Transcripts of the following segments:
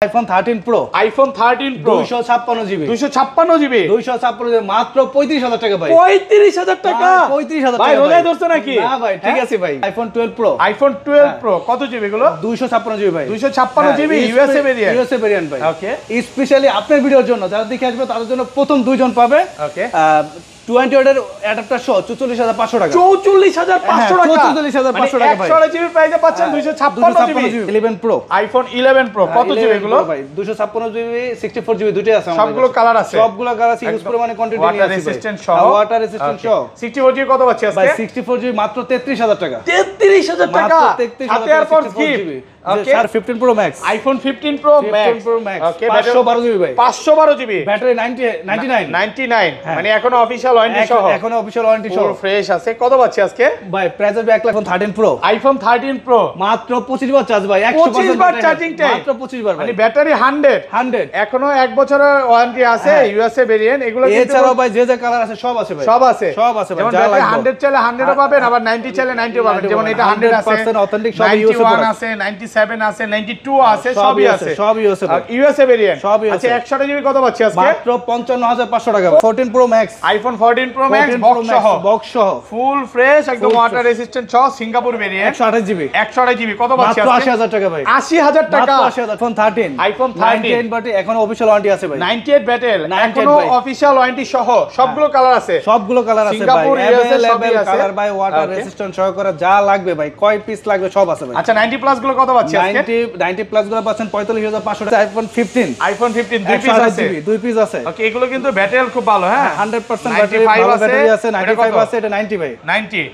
IPhone 13 pro, iPhone 13 pro 256 GB, 256 GB, 256 GB মাত্র 35000 টাকা ভাই। 35000 টাকা? 35000 ভাই টাকা রোজায় ধরছো নাকি? না ভাই ঠিক আছে ভাই। আইফোন 12 প্রো, আইফোন 12 প্রো কত জিবি গুলো? 256 জিবি ভাই, 256 GB USA variant, USA variant ভাই। ওকে, স্পেশালি আপনার ভিডিওর জন্য যারা দেখে আসবে তাদের জন্য প্রথম দুইজন পাবে ওকে 20 ওয়াটের অ্যাডাপ্টার সহ 44500 টাকা। 44500 টাকা, 44500 টাকা ভাই। 128 জিবি প্রাইসে পাচ্ছেন 256 জিবি। 11 প্রো, আইফোন 11 প্রো কত জিবি গুলো ভাই? 256 জিবি, 64 জিবি দুটোই আছে আমাদের সবগুলো কাছে। কালার আছে, সবগুলো কালার আছে, ইউজ করে মানে কন্টিনিউ ওয়াটার রেজিস্ট্যান্ট সহ, ওয়াটার রেজিস্ট্যান্ট সহ। 64 জিবি কত পাচ্ছি আজকে? ভাই 64 জিবি মাত্র 33000 টাকা। 33000 টাকা, মাত্র 33000 হাতে আর four GB. Okay, 15 pro max, iPhone 15 pro max, okay 512 GB ভাই, 512 জিবি, ব্যাটারি 99 মানে এখনো অফিশিয়াল ওয়ারেন্টি সহ, এখনো অফিশিয়াল ওয়ারেন্টি সহ পুরো ফ্রেশ আছে। কত পাচ্ছি আজকে ভাই? প্রাইস হবে 1,13,000 প্রো, আইফোন 13 প্রো মাত্র 25 বার চার্জ ভাই, 25 বার চার্জিং টাইম, মাত্র 25 বার মানে ব্যাটারি 100 এখনো 1 বছরের ওয়ারেন্টি আছে। ইউএসএ ভেরিয়েন্ট এগুলো কিন্তু এছাড়াও ভাই যে যে কালার আছে সব আছে ভাই, সব আছে ভাই। যেমন ব্যাটারি 100 চাইলে 100 ও পাবেন, আবার 90 চাইলে 90 ও পাবেন। যেমন এটা 100 আছে, 100% অথেন্টিক সব ইউএসএ 91 আছে, 97 আছে, 92 আছে, সবই আছে, সব ইউএসএ ভাই, ইউএসএ ভেরিয়েন্ট। সব আচ্ছা 100 জিবি কত পাচ্ছি আজকে? মাত্র 55500 টাকা ভাই। 14 pro max, iPhone 14 pro max box সহ ফুল ফ্রেশ একদম ওয়াটার রেজিস্ট্যান্ট সহ সিঙ্গাপুর ভেরিয়েন্ট 128 জিবি, 128 জিবি কত পাচ্ছি মাত্র আজকে? 80000 টাকা ভাই, 80000 টাকা। মাত্র 80000। আইফোন 13, আইফোন 13 বাট এখনো অফিশিয়াল ওয়ারেন্টি আছে ভাই, 98 ব্যাটেল, 98 এখনো ভাই। অফিশিয়াল ওয়ারেন্টি সহ সবগুলো কালার আছে, সবগুলো কালার আছে ভাই, সিঙ্গাপুর ইউএসএ সবই अवेलेबल আছে। কালার ভাই, ওয়াটার রেজিস্ট্যান্ট সহকারে যা লাগবে ভাই, কয় পিস লাগবে সব আছে ভাই। আচ্ছা 90 প্লাস গুলো কত পাচ্ছি আজকে? 90 প্লাস গুলো পাচ্ছেন 45500 টাকা। আইফোন 15, আইফোন 15 দুই পিস আছে, দুই পিস আছে। ওকে এগুলো কিন্তু ব্যাটেল খুব ভালো, হ্যাঁ 100% ব্যাটারি, ভালো ব্যাটারি আছে, 95 আছে, এটা 90 ভাই,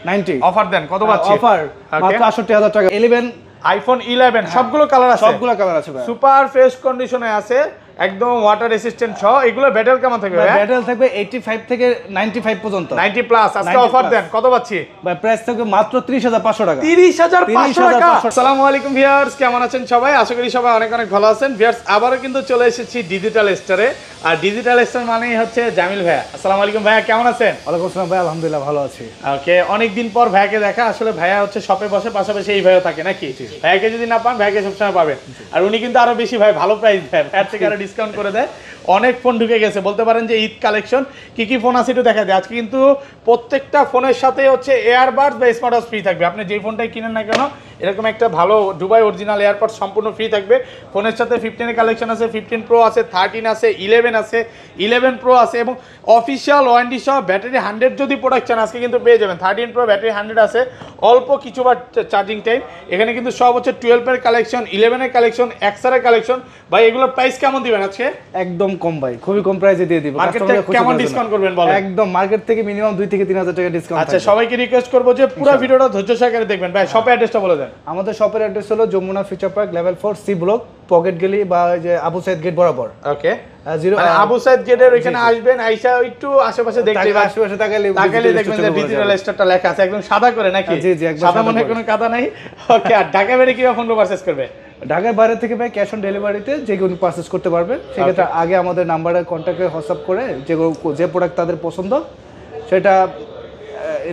90 অফার দেন কত পাচ্ছি? অফার মাত্র 68000 টাকা। 11 আইফোন 11 সবগুলো কালার আছে, সবগুলো কালার আছে ভাই, সুপার ফ্রেশ কন্ডিশনে আছে, একদম ওয়াটার রেসিস্ট্যান্ট সহ। এগুলো ব্যাটেল কেমন থাকবে ভাই? ব্যাটারি থাকবে 85 থেকে 95 পর্যন্ত, 90 প্লাস। আজকে 90 অফার plus। দেন কত পাচ্ছি? ভাই প্রাইস থাকবে মাত্র 30500 টাকা। 30500 টাকা। আসসালামু আলাইকুম ভিউয়ার্স, কেমন আছেন সবাই? আশা করি সবাই অনেক অনেক ভালো আছেন। ভিউয়ার্স আবারো কিন্তু চলে এসেছি ডিজিটাল স্টোরে, আর ডিজিটাল স্টোর মানেই হচ্ছে জামিল ভাইয়া। আসসালামু আলাইকুম ভাইয়া, কেমন আছেন? ওয়ালাইকুম আসসালাম ভাই, আলহামদুলিল্লাহ ভালো আছি। ওকে, অনেকদিন পর ভাইয়াকে দেখা। আসলে ভাইয়া হচ্ছে শপে বসে, পাশাপাশি এই ভাইও থাকে নাকি? ভাইয়াকে যদি না পান ভাইয়াকে সবসময় পাবেন, আর উনি কিন্তু আরো বেশি ভাই ভালো প্রাইস দেয়, ভাইয়ার থেকে আরো ডিসকাউন্ট করে দেয়। অনেক ফোন ঢুকে গেছে, বলতে পারেন যে ঈদ কালেকশন। কি কি ফোন আছে একটু দেখা যায়। আজকে কিন্তু প্রত্যেকটা ফোনের সাথে হচ্ছে এয়ারবাডস বা স্মার্ট ওয়াচ ফ্রি থাকবে। আপনি যেই ফোনটাই কিনেন না কেন এরকম একটা ভালো দুবাই অরিজিনাল এয়ারপড সম্পূর্ণ ফ্রি থাকবে। ফোনের সাথে 15 এর কালেকশন আছে, 15 প্রো আছে, 13 আছে, 11 আছে, 11 প্রো আছে, এবং অফিসিয়াল ওয়ারেন্টি সহ ব্যাটারি 100 যদি প্রোডাক্ট চান আজকে কিন্তু পেয়ে যাবেন। 13 প্রো ব্যাটারি 100 আছে, অল্প কিছুবার চার্জিং টাইম। এখানে কিন্তু সব হচ্ছে 12 এর কালেকশন, 11 এর কালেকশন, এক্সআর এর কালেকশন। ভাই এগুলোর প্রাইস কেমন দিবেন আজকে? একদম কম ভাই, খুবই কম প্রাইসে দিয়ে দিব। মার্কেট থেকে কেমন ডিসকাউন্ট করবেন বলেন? একদম মার্কেট থেকে মিনিমাম 2 থেকে 3000 টাকা ডিসকাউন্ট। আচ্ছা সবাইকে রিকোয়েস্ট করব যে পুরো ভিডিওটা ধৈর্য সহকারে দেখবেন। ভাই শপের অ্যাড্রেসটা বলে দেন। আমাদের শপের অ্যাড্রেস হলো Jamuna Future Park level 4 C block, pocket গলি বা যে আবু সাইদ গেট বরাবর। ওকে, মানে আবু সাইদ গেটের ওখানে আসবেন, আইসা একটু আশেপাশে দেখলে আশেপাশে তাকালে দেখবেন যে ডিজিটাল স্টোরটা লেখা আছে একদম সাদা করে নাকি? জি জি, একদম সাদা, মনে কোনো কাদা নাই। ওকে, আর ঢাকা বাইরে কিভাবে ফোন পারচেজ করবে? ঢাকার বাইরে থেকে ভাই ক্যাশ অন ডেলিভারিতে যে কোনো পারচেজ করতে পারবে। সেক্ষেত্রে আগে আমাদের নাম্বারে কন্ট্যাক্টে হোয়াটসঅ্যাপ করে যে প্রোডাক্ট তাদের পছন্দ সেটা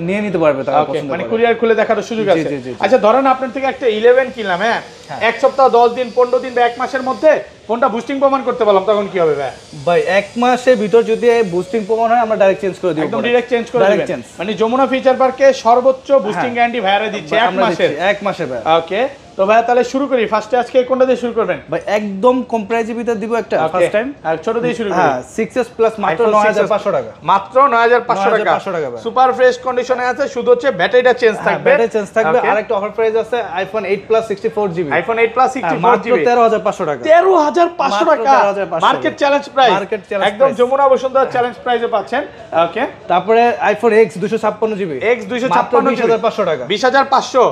নিয়ে নিতে পারবে তারা পছন্দ মানে করে। কুরিয়ার খুলে দেখার সুযোগ আছে। আচ্ছা ধরেন আপনার থেকে একটা 11 কিনলাম, হ্যাঁ এক সপ্তাহ 10 দিন 15 দিন বা এক মাসের মধ্যে ফোনটা বুস্টিং প্রমাণ করতে পারলাম, তখন কি হবে ভাই? ভাই এক মাসের ভিতর যদি বুস্টিং প্রমাণ হয় আমরা ডাইরেক্ট চেঞ্জ করে দিব, একদম ডাইরেক্ট চেঞ্জ করে দিবেন। মানে যমুনা ফিচার পার্কে সর্বোচ্চ বুস্টিং গ্যারান্টি ভাইরা দিচ্ছে এক মাসের ভাই। ওকে, তো ভাই তাহলে শুরু করি। ফার্স্টে আজকে কোনটা দিয়ে শুরু করবেন ভাই? একদম কম প্রাইসে ভিতর দিব একটা ফার্স্ট টাইম, আর ছোট দিয়ে শুরু করি। হ্যাঁ 6s প্লাস মাত্র 9500 টাকা, মাত্র 9500 টাকা। সুপার ফ্রেশ কন্ডিশনে আছে, শুধু হচ্ছে ব্যাটারিটা চেঞ্জ থাকবে, ব্যাটারি চেঞ্জ থাকবে। আরেকটা অফার প্রাইস আছে iPhone 8 plus 64 GB, iPhone 8 plus 64 মাত্র জিবি 13500 টাকা, 13500 টাকা মার্কেট চ্যালেঞ্জ প্রাইস, একদম যমুনা বসুন্ধরা চ্যালেঞ্জ প্রাইসে পাচ্ছেন। ওকে, তারপরে আইফোন X 256 জিবি, X 256 20500 টাকা, 20500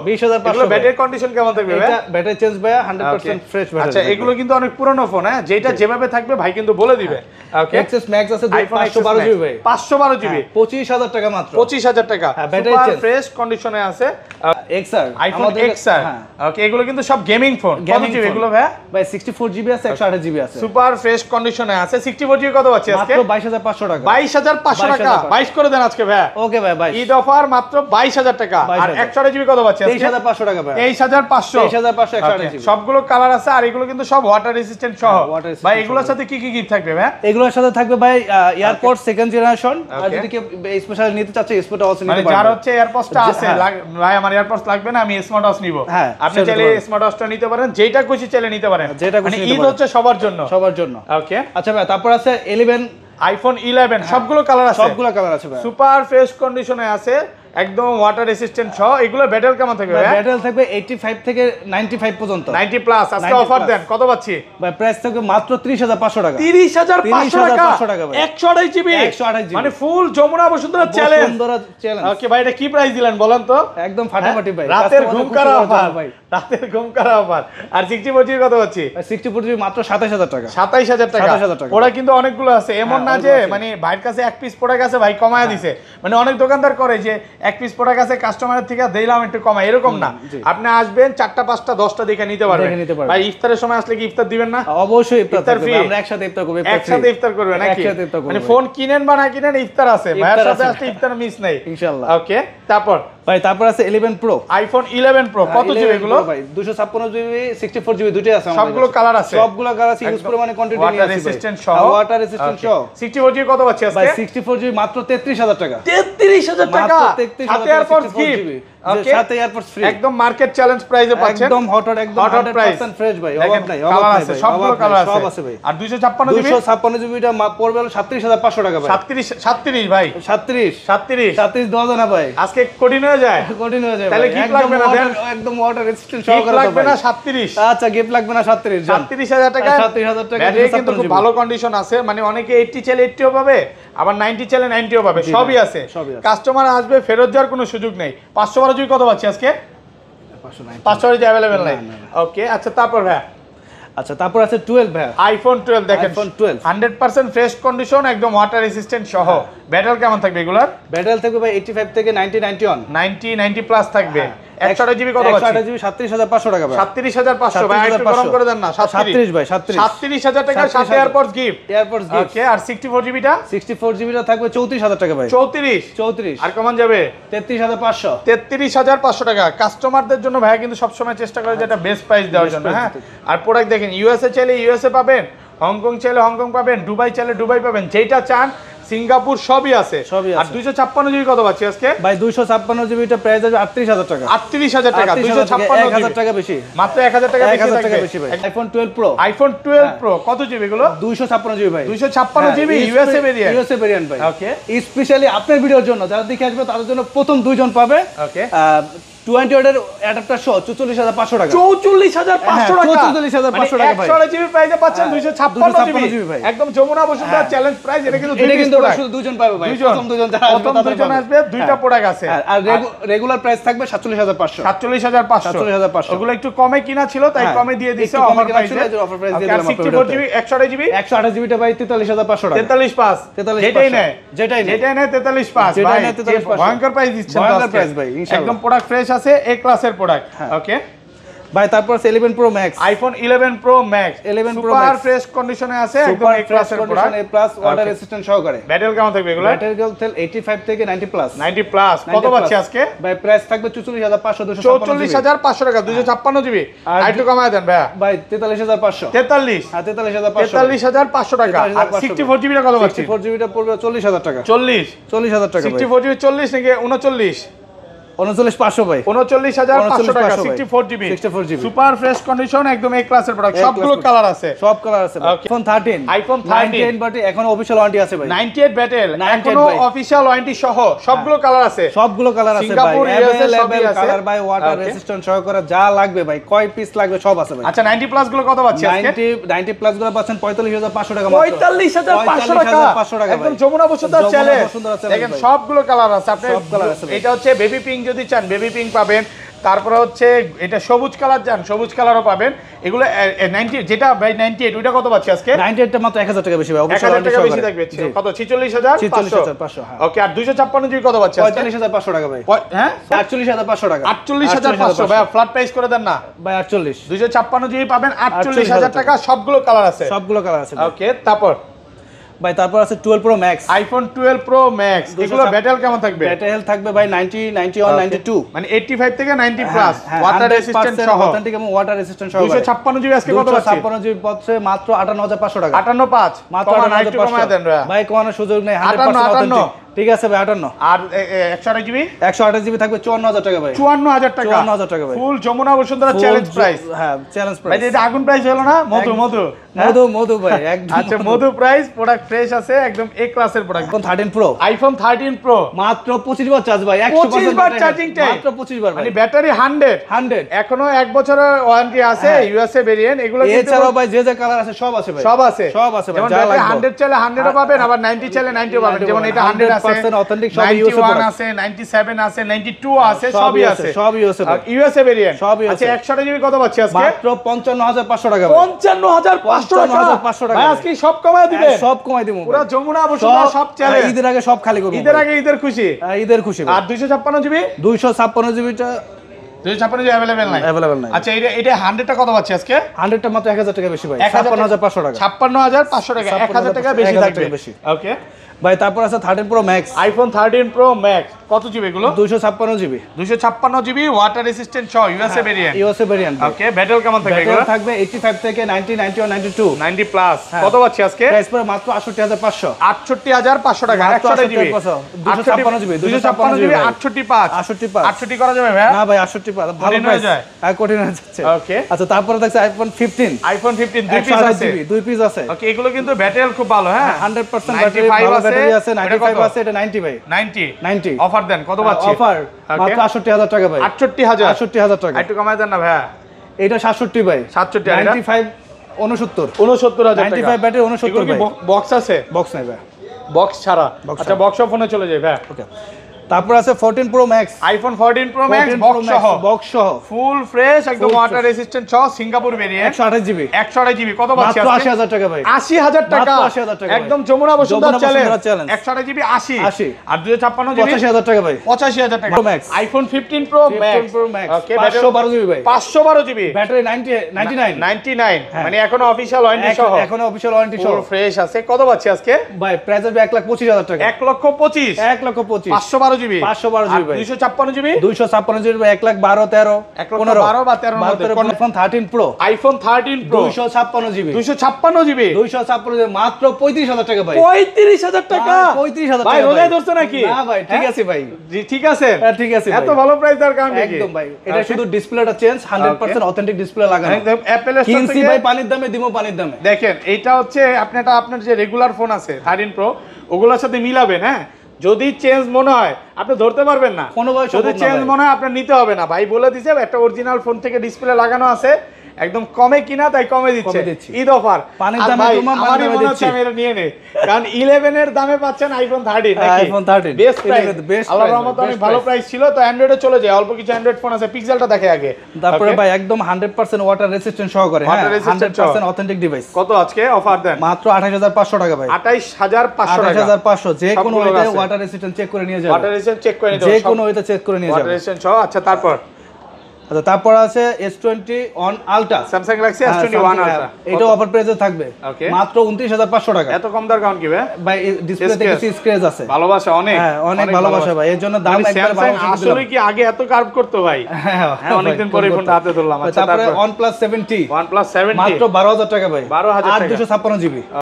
ব্যাটারি কন্ডিশন কেমন থাকবে ভাই? এটা ব্যাটারি চেঞ্জ ভাই 100% ফ্রেশ ব্যাটারি। আচ্ছা এগুলো কিন্তু অনেক পুরনো ফোন, হ্যাঁ যেটা যেভাবে থাকবে ভাই কিন্তু বলে দিবে। ওকে, XS Max আছে 512 জিবি ভাই, 512 জিবি 25000 টাকা মাত্র, 25000 টাকা, সুপার ফ্রেশ কন্ডিশনে আছে। XR আইফোন XR, ওকে এগুলো কিন্তু সব গেমিং ফোন। কত জিবি এগুলো ভাই? ভাই 64 জিবি আছে, 128 জিবি আছে, সুপার ফ্রেশ কন্ডিশনে আছে। 64 জিবি কত পাচ্ছি আজকে? মাত্র 22500 টাকা, 22500 টাকা, 22 করে দেন আজকে ভাই। ওকে ভাই, 22 ঈদ অফার মাত্র 22000 টাকা। আর 128 জিবি কত পাচ্ছি আজকে? 23500 টাকা ভাই, 23500 23500 Okay, সবগুলো কালার আছে আর এগুলো কিন্তু সব ওয়াটার রেজিস্ট্যান্ট সহ water resistant ভাই এগুলোর সাথে কি কি গিফট থাকবে ভাই এগুলোর সাথে থাকবে ভাই এয়ারপোর্ট সেকেন্ড জেনারেশন আর যদি কেউ স্পেশাল নিতে চাচ্ছে স্পোর্ট অলসো নিতে মানে পারবে যার হচ্ছে এয়ারপডসটা আছে ভাই আমার এয়ারপডস লাগবে না আমি স্মার্ট ওয়াচ নিব হ্যাঁ, আপনি সেটা চাইলে পারবেন। স্মার্ট ওয়াচটা নিতে পারেন যেটা খুশি চাইলে নিতে পারেন যেটা খুশি মানে নিতে ঈদ পারেন। হচ্ছে সবার জন্য ওকে আচ্ছা ভাই তারপর আছে 11 আইফোন 11 সবগুলো কালার আছে সবগুলো কালার আছে ভাই সুপার ফ্রেশ কন্ডিশনে আছে একদম ওয়াটার রেসিস্ট্যান্ট সহ এগুলো ব্যাটেল কেমন থাকবে ভাই ব্যাটেল থাকবে 85 থেকে 95 পর্যন্ত 90 প্লাস আজকে 90 অফার plus। দেন কত পাচ্ছি ভাই প্রাইস থাকবে মাত্র 30500 টাকা 30500 টাকা 30500 টাকা ভাই। 128 জিবি 128 GB মানে full Jamuna Bashundhara challenge Bashundhara challenge okay ভাই এটা কি প্রাইস দিলেন বলেন তো একদম ফাটাফাটি ভাই রাতের ঘুম কারা অফার ভাই রাতের ঘুম কারা অফার আর 64 জিবি কত পাচ্ছি 64 জিবি মাত্র 27000 টাকা 27000 টাকা 27000 টাকা। ওরা কিন্তু অনেকগুলো আছে এমন না যে মানে ভাইয়ের কাছে এক পিস প্রোডাক্ট আছে ভাই কমায়া দিছে মানে অনেক দোকানদার করে যে এক পিস প্রোডাক্ট আছে কাস্টমারের থেকে দিলাম একটু কমাই এরকম না জি। আপনি আসবেন 4টা 5টা 10টা দেখে নিতে পারবেন দেখে নিতে পারবেন। ভাই ইফতারের সময় আসলে কি ইফতার দিবেন না অবশ্যই ইফতার ইফতার থাকবে free? আমরা একসাথে ইফতার করব একসাথে ইফতার করবে নাকি একসাথে ইফতার করব মানে ফোন কিনেন বা না কিনেন ইফতার আছে ভাইয়ের ইফতার সাথে আছে। আসলে ইফতার মিস নাই ইনশাআল্লাহ ওকে তারপর ভাই তারপর আছে 11 প্রো আইফোন 11 প্রো কত জিবি এগুলো ভাই 256 জিবি 64 জিবি দুটোই আছে আমাদের সবগুলো কাছে। কালার আছে সবগুলো কালার আছে ইউজ করে মানে কোয়ান্টিটি নিয়ে ওয়াটার আছে রেসিস্ট্যান্ট সহ ওয়াটার রেসিস্ট্যান্ট সহ 64 জিবি কত পাচ্ছি ভাই আজকে 64 জিবি মাত্র 33000 টাকা 33000 টাকা মাত্র 33000 সাথে টাকা এয়ারপডস 64 গিফট জিবি ওকে সাথে এয়ারপডস ফ্রি একদম মার্কেট চ্যালেঞ্জ প্রাইসে পাচ্ছেন একদম হট একদম Hot hot price। 100% ফ্রেশ ভাই দেখেন অভাব নাই কালার অভাব আছে নাই সবগুলো অভাব কালার নাই, সব আছে আছে ভাই আর 256 জিবি 256 জিবিটা পড়বে হলো 37500 টাকা ভাই 37 ভাই 37 37 10 না ভাই আজকে কঠিন হয়ে যায় কঠিন হয়ে যায় তাহলে ভাই। gift একদম লাগবে না, দেন? একদম ওয়াটার রেজিস্ট্যান্ট ঠিক সহকারে লাগবে তো না ভাই। 37 আচ্ছা গিফট লাগবে না 37 জান 37000 টাকা 37000 টাকা ব্যাটারি কিন্তু 256 খুব জিবি। ভালো কন্ডিশন আছে মানে অনেকে 80 চাইলে 80ও পাবে আবার 90 চাইলে 90ও পাবে জি সবই ভাই, আছে সবই আছে। কাস্টমার আসবে ফেরত যাওয়ার কোনো সুযোগ নেই 512 জিবি কত পাচ্ছি আজকে 512 জিবি अवेलेबल নাই ওকে আচ্ছা তারপর ভাই আচ্ছা তারপর আছে 12 ভাই আইফোন 12 দেখেন iPhone 12 100% ফ্রেশ কন্ডিশন একদম ওয়াটার রেসিস্ট্যান্ট সহ ব্যাটারি কেমন থাকবে এগুলার ব্যাটারি থাকবে ভাই 85 থেকে 91 90 প্লাস থাকবে 128 জিবি কত পাচ্ছি 128 জিবি 37500 টাকা ভাই 37500 ভাই একটু গরম করে দেন না 37 ভাই 37000 টাকা 37,000 সাথে AirPods gift AirPods gift okay আর 64 জিবিটা 64 জিবিটা থাকবে 34000 টাকা ভাই 34 আর কমান যাবে 33500 33500 টাকা কাস্টমারদের জন্য ভাই কিন্তু সবসময় চেষ্টা করে যেটা বেস্ট প্রাইস দেওয়ার জন্য হ্যাঁ আর প্রোডাক্ট দেখেন ইউএসএ চাইলে ইউএসএ পাবেন হংকং চাইলে হংকং পাবেন দুবাই চাইলে দুবাই পাবেন যেটা চান সিঙ্গাপুর সবই আছে সবই আর আছে। 256 জিবি কত পাচ্ছি আজকে ভাই 256 জিবিটা প্রাইস আছে 38000 টাকা 38000 টাকা 256 1000 টাকা বেশি মাত্র 1000 টাকা বেশি 1000 টাকা থাকবে বেশি ভাই আইফোন 12 প্রো আইফোন 12 প্রো কত জিবি এগুলো 256 জিবি ভাই 256 GB USA variant USA variant ভাই ওকে স্পেশালি আপনার ভিডিওর জন্য যারা দেখে আসবে তাদের জন্য প্রথম দুইজন পাবে ওকে 20 ওয়াটের অ্যাডাপ্টার সহ 44500 টাকা 44500 টাকা 44500 টাকা ভাই 128 জিবি প্রাইসে পাচ্ছেন 256 জিবি ভাই। একদম যমুনা বসুন্ধরা চ্যালেঞ্জ প্রাইস এটা কিন্তু এটা কিন্তু শুধু দুইজন পাবে ভাই প্রথম দুইজন যারা আসবে প্রথম তাদের দুইজন পাবে। আসবে দুইটা প্রোডাক্ট আছে হ্যাঁ, আর রেগুলার প্রাইস থাকবে 47500 47500 47500 ওগুলো একটু কমে কিনা ছিল তাই হ্যাঁ, কমে দিয়ে দিছে একটু কমে অফার কিনা প্রাইসে ছিল, এই যে offer price দিয়ে আর দিলাম আপনার 64 জিবি 128 জিবি 128 জিবিটা ভাই 43500 টাকা 43 পাস 43 যেটাই নেয় যেটাই নেয়। যেটাই নেয় 43 পাস যেটাই ভাই নেয় 43 ভয়ঙ্কর প্রাইস দিচ্ছেন ভয়ঙ্কর আজকে। price ভাই, ইনশাআল্লাহ। একদম প্রোডাক্ট ফ্রেশ আছে এ ক্লাসের প্রোডাক্ট হ্যাঁ। ওকে ভাই তারপর আছে 11 pro max iPhone 11 pro max 11 Pro super Max। Fresh কন্ডিশনে আছে একদম সুপার এ ফ্রেশ ক্লাসের কন্ডিশন প্রোডাক্ট এ প্লাস ওয়াটার Okay. রেজিস্ট্যান্ট সহকারে ব্যাটারি কেমন থাকবে এগুলো ব্যাটারি হেলথ 85 থেকে 90 প্লাস 90 প্লাস কত 90 পাচ্ছি plus। আজকে ভাই প্রাইস থাকবে 44500 44500 টাকা 256 জিবি আর আর একটু কমায় দেন ভাইয়া ভাই 43500 43 হ্যাঁ 43500 43500 টাকা আর 64 জিবিটা কত পাচ্ছি 64 জিবিটা পড়বে 40000 টাকা 40 40000 টাকা ভাই 64 জিবি 40 নাকি 39 39500 ভাই 39500 টাকা 39500 ভাই। 64 GB 64 GB super fresh condition একদম এ ক্লাসের প্রোডাক্ট A সবগুলো class কালার আছে সব কালার আছে ভাই Okay. iPhone 13 iPhone 13 98 বাট এখনো অফিশিয়াল ওয়ারেন্টি আছে ভাই 98 ব্যাটেল 98 এখনো ভাই। অফিশিয়াল ওয়ারেন্টি সহ সবগুলো কালার আছে সবগুলো কালার আছে ভাই সিঙ্গাপুর, USA সবই अवेलेबल আছে। কালার ভাই ওয়াটার Okay. রেজিস্ট্যান্ট সহকারে যা লাগবে ভাই কয় পিস লাগবে সব আছে ভাই আচ্ছা 90 প্লাস গুলো কত পাচ্ছি আজকে 90 প্লাস গুলো পাচ্ছেন 45500 টাকা মাত্র 45500 টাকা 45500 টাকা একদম ভাই। যমুনা বসুন্ধরা যমুনা চ্যালেঞ্জ বসুন্ধরা challenge দেখেন ভাই। সবগুলো কালার আছে আপনি সব colour আছে ভাই। এটা হচ্ছে বেবি পিঙ্ক যদি চান বেবি পিঙ্ক পাবেন তারপরে হচ্ছে এটা সবুজ কালার চান সবুজ কালারও পাবেন এগুলো 90 যেটা ভাই 98 ওইটা কত পাচ্ছি আজকে 98 টা মাত্র 1000 টাকা বেশি ভাই অফিশিয়াল 1000 টাকা বেশি থাকবে কত 46500 46500 হ্যাঁ ওকে আর 256 জিবি কত পাচ্ছি আজকে 45500 টাকা ভাই হ্যাঁ 48500 টাকা 48500 ভাই ফ্ল্যাট প্রাইস করে দেন না ভাই 48 256 জিবি পাবেন 48000 টাকা সবগুলো কালার আছে সবগুলো কালার আছে ভাই। ওকে তারপর ভাই তারপর আছে 12 pro max, iPhone 12 pro max, এগুলো ব্যাটারি কেমন থাকবে? ব্যাটারি হেলথ থাকবে ভাই 90, 91, 92, মানে 85 থেকে 90 প্লাস, ওয়াটার রেজিস্ট্যান্ট সহ, অথেন্টিক এবং ওয়াটার রেজিস্ট্যান্ট সহ। 256 জিবি আজকে কত পাচ্ছি? 256 জিবি পাচ্ছে মাত্র 58500 টাকা। 585 মাত্র 585 দেন ভাই, কোন সুযোগ নেই, 100% অথেন্টিক। ঠিক আছে ভাই 58। আর 128 জিবি? 128 জিবি থাকবে 54000 টাকা ভাই। 54000 টাকা, 54000 টাকা ভাই। ফুল যমুনা বসুন্ধরা চ্যালেঞ্জ প্রাইস। হ্যাঁ, চ্যালেঞ্জ ভাই প্রাইস। এটা আগুন প্রাইস হলো না? মধু মধু মধু ভাই একদম। আচ্ছা মধু প্রাইস, প্রোডাক্ট ফ্রেশ আছে, একদম এ ক্লাসের product. IPhone 13 pro, iPhone 13 pro মাত্র 25 বার চার্জ ভাই, 25 বার চার্জিং টাইম, মাত্র 25 বার ভাই। মানে ব্যাটারি 100 এখনো 1 বছরের ওয়ারেন্টি আছে, ইউএসএ ভেরিয়েন্ট। এগুলো কিন্তু এছাড়াও ভাই যে কালার আছে সব আছে ভাই, সব আছে ভাই, যেমন যা ব্যাটারি লাগবে 100 চাইলে 100 ও পাবেন, আবার 90 চাইলে 90 ও পাবেন। যেমন এটা 100 আছে, 100% অথেন্টিক, সব ইউএসএ 91 প্রোডাক্ট আছে, 97 আছে, 92 আছে, সবই আছে, সব ইউএসএ আর ইউএসএ ভেরিয়েন্ট সবই আছে। আচ্ছা 128 জিবি কত পাচ্ছি আজকে? মাত্র 55500 টাকা ভাই। 55500 টাকা 55500 টাকা ভাই, আজকে সব কমায় দিবেন? সব কমাই দিমু পুরো যমুনা বসুন্ধরা সব চ্যালেঞ্জ। ঈদের আগে সব খালি করব, ঈদের আগে ঈদের খুশি, ঈদের খুশি ভাই। আর 256 জিবি? 256 জিবিটা 256 জিবি अवेलेबल নাই, अवेलेबल নাই। আচ্ছা এটা 100 টা কত পাচ্ছি আজকে? 100 টা মাত্র 1000 টাকা বেশি ভাই, 55500 টাকা। 56500 টাকা, 1000 টাকা বেশি 1000 থাকবে। টাকা বেশি। ওকে ভাই তারপর আছে 13 pro max, iPhone 13 pro max, কত জিবি এগুলো? 256 জিবি, 256 জিবি, ওয়াটার রেজিস্ট্যান্ট সহ, USA variant. USA variant. Okay battery কেমন থাকবে এগুলো? ব্যাটারি থাকবে 85 থেকে 90, 91, 92, 90 প্লাস। কত পাচ্ছি আজকে? প্রাইস পড়ে মাত্র 68500, 68500 টাকা, 128 জিবি, 256 জিবি, 256 জিবি, 68 68 করা যাবে ভাই? না ভাই 68 ভালো কঠিন হয়ে প্রাইস, যায়। আর কঠিন হয়ে যাচ্ছে। ওকে আচ্ছা তারপরে দেখছে আইফোন 15, আইফোন 15 দুই পিস 128 আছে, জিবি, দুই পিস আছে। ওকে এগুলো কিন্তু ব্যাটারি খুব ভালো, হ্যাঁ 100% ব্যাটারি, 95 ভালো আছে, ব্যাটারি আছে, এটা 95 কত? আছে, এটা 90 ভাই, 90 90 অফার দেন, কত পাচ্ছি? অফার মাত্র 68000 টাকা ভাই, 68000 68000 টাকা। একটু কমায় দেন না ভাই। এটা 67 ভাই, 67 আর এটা? 95 69 69000 টাকা, 95 ব্যাটারি 69 এগুলো কি ভাই। বক্স আছে? বক্স নাই ভাই, বক্স ছাড়া? Box আচ্ছা বক্স ফোনে চলে যাই ভাই। ওকে। তারপর আছে 14 pro max, iPhone 14 pro max box সহ, বক্স সহ, ফুল ফ্রেশ একদম, Full ওয়াটার রেজিস্ট্যান্ট সহ, সিঙ্গাপুর ভেরিয়েন্ট, 128 জিবি, 128 জিবি, কত পাচ্ছি মাত্র আজকে? 80000 টাকা ভাই, 80000 টাকা, মাত্র 80000 টাকা ভাই। একদম Jamuna Bashundhara Jamuna challenge. Bashundhara challenge। 128 GB 80 80 আর 256 জিবি 85000 টাকা ভাই, 85000 টাকা। Pro Max। IPhone 15 Pro 15 Max, Pro Max, okay 512 GB ভাই, 512 জিবি, ব্যাটারি 99 99 হ্যাঁ। মানে এখনো অফিশিয়াল ওয়ারেন্টি সহ, এখনো অফিশিয়াল ওয়ারেন্টি সহ ফুল ফ্রেশ আছে। কত পাচ্ছি আজকে ভাই? প্রাইস হবে 1,25,000 টাকা, 1,25,000 1,25,000, 512 জিবি, 512 জিবি ভাই, 256 জিবি, 256 জিবি ভাই, 1,12,13 1,12 বা 13 মধ্যে। IPhone 13 pro, iPhone 13 pro 256 GB, 256 GB, 256 GB, মাত্র 35000 টাকা ভাই, 35000 টাকা, 35000 ভাই টাকা রোজায় ধরছো নাকি? না ভাই, ঠিক আছে ভাই, জি ঠিক আছে, হ্যাঁ, ঠিক আছে এত ভাই। ভালো প্রাইস দেওয়ার কারণ কি? একদম ভাই, এটা শুধু ডিসপ্লেটা চেঞ্জ, 100% অথেন্টিক ডিসপ্লে লাগানো, একদম অ্যাপল স্টোর কিনছি থেকে ভাই পানির দামে, দিমো পানির দামে। দেখেন এইটা হচ্ছে আপনার যে রেগুলার ফোন আছে 13 প্রো, ওগুলোর সাথে মিলাবেন, হ্যাঁ যদি চেঞ্জ মনে হয় আপনি ধরতে পারবেন না, কোনোভাবে যদি সম্ভব না চেঞ্জ ভাই। মনে হয় আপনার নিতে হবে না। ভাই বলে দিছে একটা অরিজিনাল ফোন থেকে ডিসপ্লে লাগানো আছে, একদম কমে কিনা তাই কমে দিচ্ছে, কমে দিচ্ছি। ঈদ অফার। পানির আর দামে ভাই, তোমার, পানির আমারই দামে মনে হচ্ছে দিচ্ছি। আমি এটা নিয়ে নেই, কারণ 11 এর দামে পাচ্ছেন আইফোন 13 নাকি? iPhone 13 বেস্ট প্রাইস, 11 best আল্লাহর price, রহমতে অনেক best ভালো price। প্রাইস ছিল। তো অ্যান্ড্রয়েডে চলে যায়, অল্প কিছু অ্যান্ড্রয়েড ফোন আছে, পিক্সেলটা দেখে আগে। তারপরে Okay? ভাই একদম 100% ওয়াটার রেসিস্ট্যান্ট সহকারে, হ্যাঁ Water resistant 100% অথেন্টিক ডিভাইস, কত আজকে অফার দেন? মাত্র 28500 টাকা ভাই, 28500 টাকা, 28500, যে কোনো সবগুলো ওইটা আছে। ওয়াটার রেসিস্ট্যান্ট চেক করে নিয়ে যাবে, ওয়াটার রেজিস্ট্যান্ট চেক করে নিতে যে হবে, কোনো ওইটা চেক করে নিয়ে ওয়াটার যাবে। রেজিস্ট্যান্ট সহ। আচ্ছা তারপর আচ্ছা তারপর আছে S20 on Ultra, Samsung Galaxy S21 ultra, এটা অফার প্রাইসে থাকবে Okay. মাত্র 29500 টাকা এত কম দাম কারণ কি ভাই? ভাই, ডিসপ্লেতে Scratch। কিছু স্ক্র্যাচ আছে, ভালোবাসা অনেক, হ্যাঁ অনেক ভালোবাসা ভাই, এর জন্য দাম মানে একবার স্যামসাং 1200 আসলে কি আগে এত কার্ভ করতো ভাই? হ্যাঁ অনেকদিন পরে ফোনটা হাতে ধরলাম। আচ্ছা তারপরে তারপর OnePlus 70 OnePlus 70 মাত্র 12000 টাকা ভাই, 12,000 আর টাকা। 256 জিবি।